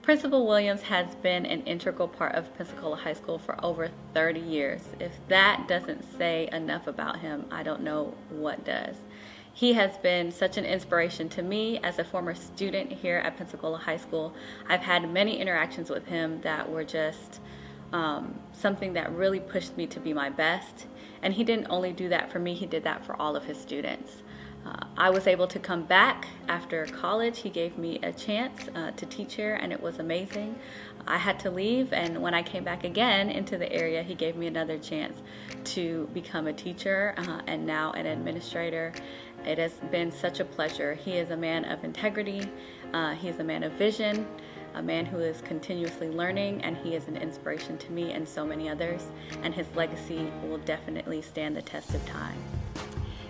Principal Williams has been an integral part of Pensacola High School for over 30 years. If that doesn't say enough about him, I don't know what does. He has been such an inspiration to me as a former student here at Pensacola High School. I've had many interactions with him that were just something that really pushed me to be my best. And he didn't only do that for me, he did that for all of his students. I was able to come back after college. He gave me a chance to teach here, and it was amazing. I had to leave, and when I came back again into the area, he gave me another chance to become a teacher and now an administrator. It has been such a pleasure. He is a man of integrity. He is a man of vision, a man who is continuously learning, and he is an inspiration to me and so many others, and his legacy will definitely stand the test of time.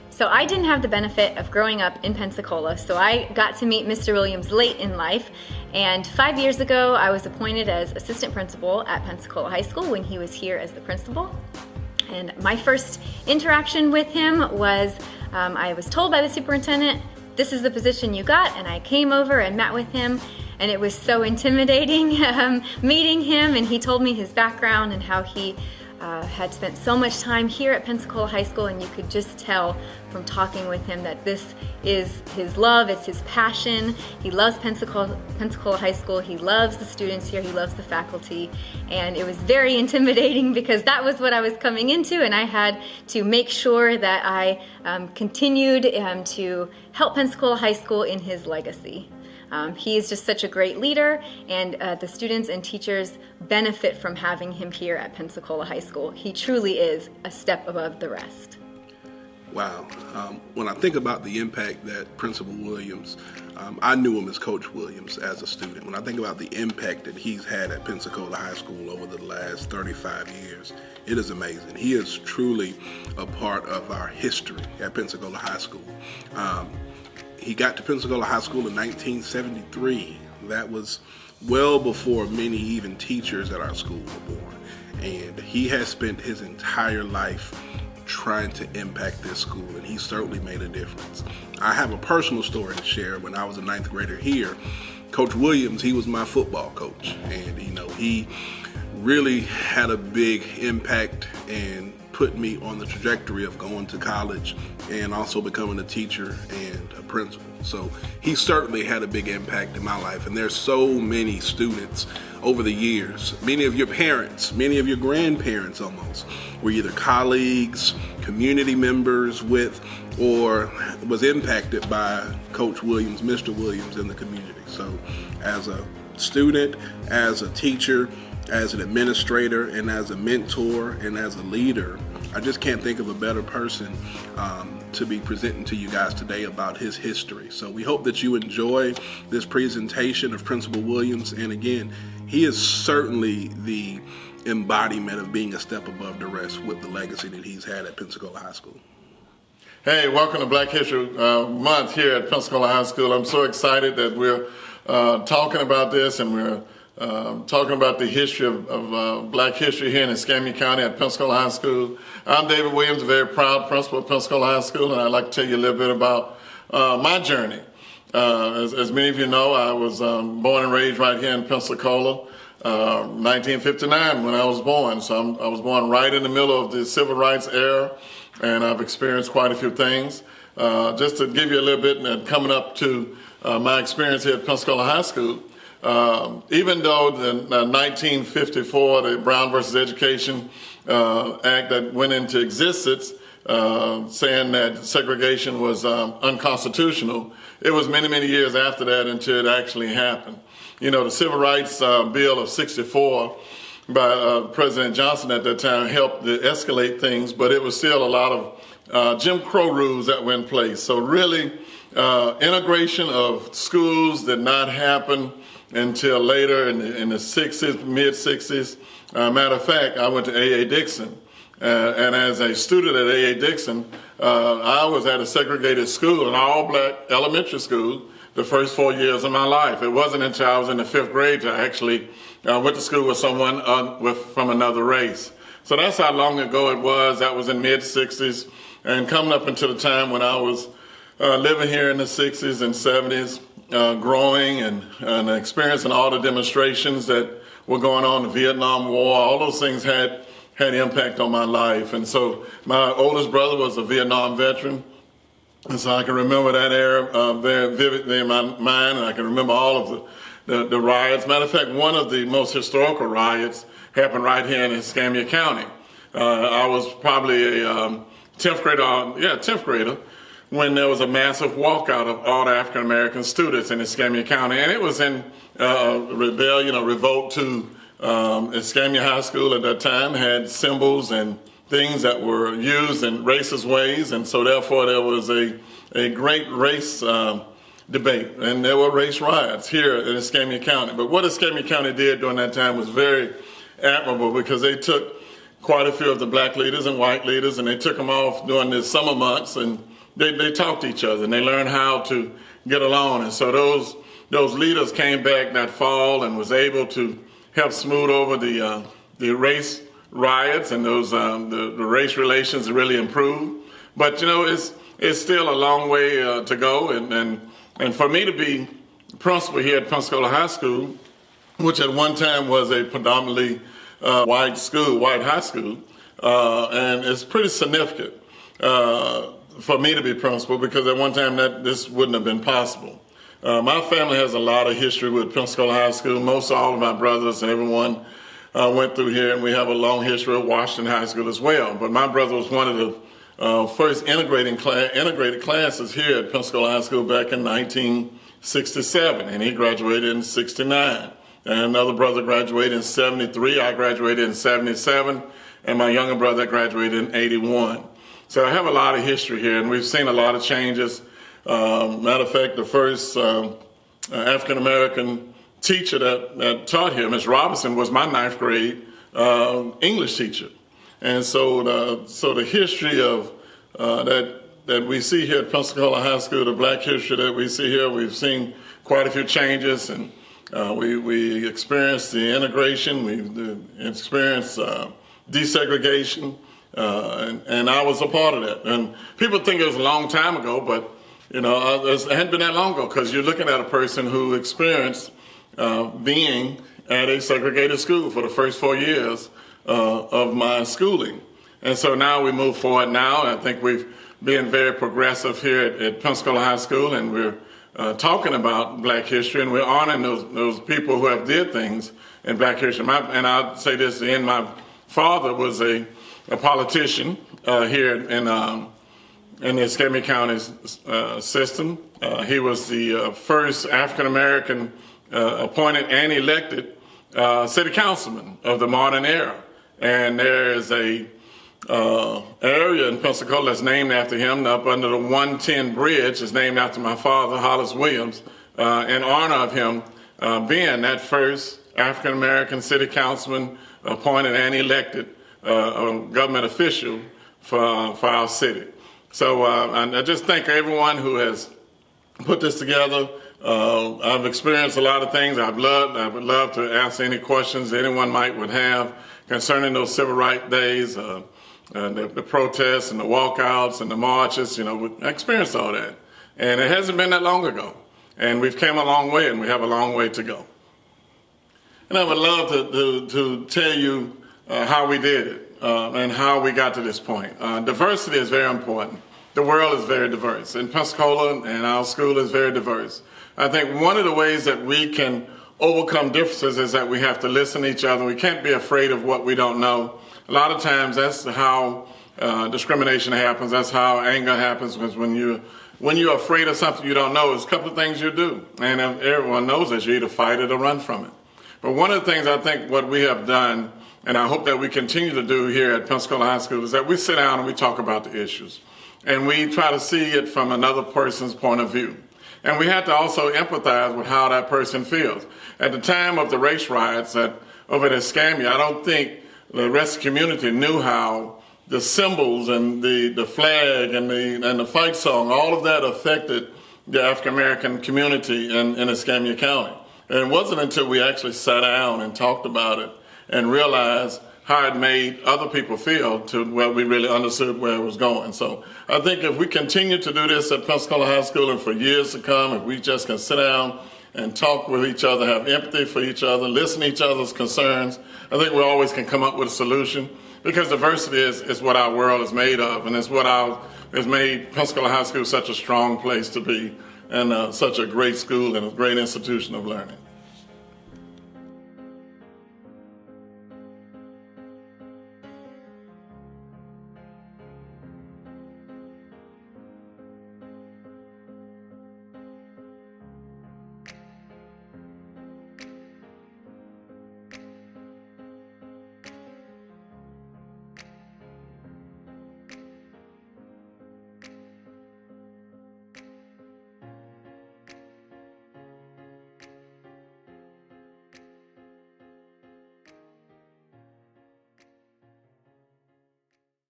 So I didn't have the benefit of growing up in Pensacola, so I got to meet Mr. Williams late in life. And 5 years ago, I was appointed as assistant principal at Pensacola High School when he was here as the principal. And my first interaction with him was, I was told by the superintendent, this is the position you got, and I came over and met with him. And it was so intimidating meeting him, and he told me his background and how he had spent so much time here at Pensacola High School, and you could just tell from talking with him that this is his love, it's his passion. He loves Pensacola High School, he loves the students here, he loves the faculty, and it was very intimidating because that was what I was coming into, and I had to make sure that I continued to help Pensacola High School in his legacy. He is just such a great leader, and the students and teachers benefit from having him here at Pensacola High School. He truly is a step above the rest. Wow. When I think about the impact that Principal Williams, I knew him as Coach Williams as a student. When I think about the impact that he's had at Pensacola High School over the last 35 years, it is amazing. He is truly a part of our history at Pensacola High School. He got to Pensacola High School in 1973. That was well before many even teachers at our school were born. And he has spent his entire life trying to impact this school, and he certainly made a difference. I have a personal story to share. When I was a ninth grader here, Coach Williams, he was my football coach. And he really had a big impact and put me on the trajectory of going to college and also becoming a teacher and a principal. So he certainly had a big impact in my life. And there's so many students over the years, many of your parents, many of your grandparents almost, were either colleagues, community members with, or was impacted by Coach Williams, Mr. Williams in the community. So as a student, as a teacher, as an administrator, and as a mentor, and as a leader, I just can't think of a better person to be presenting to you guys today about his history. So we hope that you enjoy this presentation of Principal Williams. And again, he is certainly the embodiment of being a step above the rest with the legacy that he's had at Pensacola High School. Hey, welcome to Black History Month here at Pensacola High School. I'm so excited that we're talking about this, and we're talking about the history of Black history here in Escambia County at Pensacola High School. I'm David Williams, a very proud principal at Pensacola High School, and I'd like to tell you a little bit about my journey. As many of you know, I was born and raised right here in Pensacola, 1959 when I was born. So I was born right in the middle of the civil rights era, and I've experienced quite a few things. Just to give you a little bit, and coming up to my experience here at Pensacola High School, even though the 1954, the Brown versus Education Act that went into existence, saying that segregation was unconstitutional, it was many, many years after that until it actually happened. You know, the Civil Rights Bill of '64 by President Johnson at that time helped to escalate things, but it was still a lot of Jim Crow rules that were in place. So really, integration of schools did not happen until later in the 60s, mid-60s. Matter of fact, I went to A.A. Dixon. And as a student at A.A. Dixon, I was at a segregated school, an all-black elementary school, the first 4 years of my life. It wasn't until I was in the 5th grade that I actually went to school with someone from another race. So that's how long ago it was. That was in mid-60s. And coming up until the time when I was living here in the 60s and 70s, growing and experiencing all the demonstrations that were going on, the Vietnam War, all those things had impact on my life. And so my oldest brother was a Vietnam veteran. And so I can remember that era very vividly in my mind, and I can remember all of the riots. Matter of fact, one of the most historical riots happened right here in Escambia County. I was probably a 10th grader, when there was a massive walkout of all the African American students in Escambia County. And it was in rebellion or revolt to Escambia High School at that time, had symbols and things that were used in racist ways. And so therefore there was a great race debate, and there were race riots here in Escambia County. But what Escambia County did during that time was very admirable, because they took quite a few of the black leaders and white leaders, and they took them off during the summer months, and they talked to each other, and they learned how to get along. And so those leaders came back that fall and was able to help smooth over the race riots, and those the race relations really improved. But it's still a long way to go, and for me to be principal here at Pensacola High School, which at one time was a predominantly white high school, and it's pretty significant for me to be principal, because at one time this wouldn't have been possible. My family has a lot of history with Pensacola High School. Most all of my brothers and everyone went through here, and we have a long history of Washington High School as well. But my brother was one of the first integrated classes here at Pensacola High School back in 1967, and he graduated in 69. And another brother graduated in 73. I graduated in 77, and my younger brother graduated in 81. So I have a lot of history here, and we've seen a lot of changes. Matter of fact, the first African-American teacher that taught here, Ms. Robinson, was my 9th grade English teacher. And so the history of that we see here at Pensacola High School, the black history that we see here, we've seen quite a few changes, and we experienced the integration, we experienced desegregation, and I was a part of that. And people think it was a long time ago, but it hadn't been that long ago, because you're looking at a person who experienced being at a segregated school for the first 4 years of my schooling. And so now we move forward now. I think we've been very progressive here at Pensacola High School, and we're talking about black history, and we're honoring those people who have did things in black history. And I'll say this, my father was a politician here in the Escambia County system. He was the first African-American appointed and elected city councilman of the modern era. And there is a area in Pensacola that's named after him, up under the 110 Bridge is named after my father, Hollis Williams, in honor of him being that first African-American city councilman appointed and elected government official for our city. So I just thank everyone who has put this together. I've experienced a lot of things. I would love to answer any questions anyone would have concerning those civil rights days, the protests and the walkouts and the marches. I experienced all that, and it hasn't been that long ago. And we've come a long way, and we have a long way to go. And I would love to tell you how we did it and how we got to this point. Diversity is very important. The world is very diverse, and Pensacola and our school is very diverse. I think one of the ways that we can overcome differences is that we have to listen to each other. We can't be afraid of what we don't know. A lot of times that's how discrimination happens. That's how anger happens, because when you're afraid of something you don't know, there's a couple of things you do. And everyone knows that you either fight it or run from it. But one of the things I think what we have done, and I hope that we continue to do here at Pensacola High School, is that we sit down and we talk about the issues. And we try to see it from another person's point of view. And we have to also empathize with how that person feels. At the time of the race riots over at Escambia, I don't think the rest of the community knew how the symbols and the flag and the fight song, all of that affected the African American community in Escambia County. And it wasn't until we actually sat down and talked about it and realized how it made other people feel to where we really understood where it was going. So I think if we continue to do this at Pensacola High School and for years to come, if we just can sit down and talk with each other, have empathy for each other, listen to each other's concerns, I think we always can come up with a solution, because diversity is what our world is made of, and it's what has made Pensacola High School such a strong place to be, and such a great school and a great institution of learning.